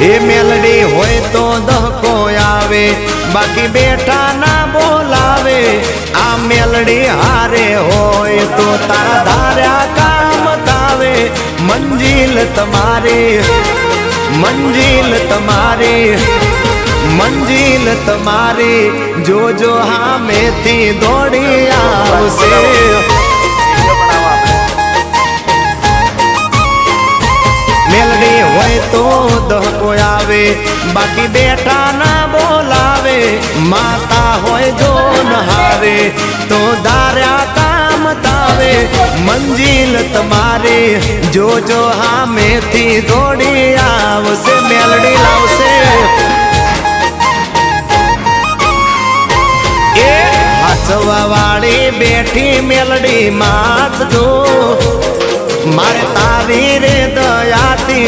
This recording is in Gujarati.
એ મેલડી હોય તો દહકો આવે, બાકી બેઠા ના બોલાવે। આ મેલડી હારે હોય તો તારા ધાર્યા કામ તાવે। મંજિલ તમારી, મંજિલ તમારી, મંજિલ તમારી, જોજો હામેથી દોડી આવશે। મેલડી હોય તો દહકો આવે, બાકી બેઠા ના બોલાવે। માતા હોય જો નહારે તો ધાર્યા કામ તાવે। મંજિલ તમારી, જોજો હામેથી દોડી આવશે। મેલડી લાવશે એ હાચવા વાળી બેઠી મેલડી માત જો, મારે તારી રે દયાથી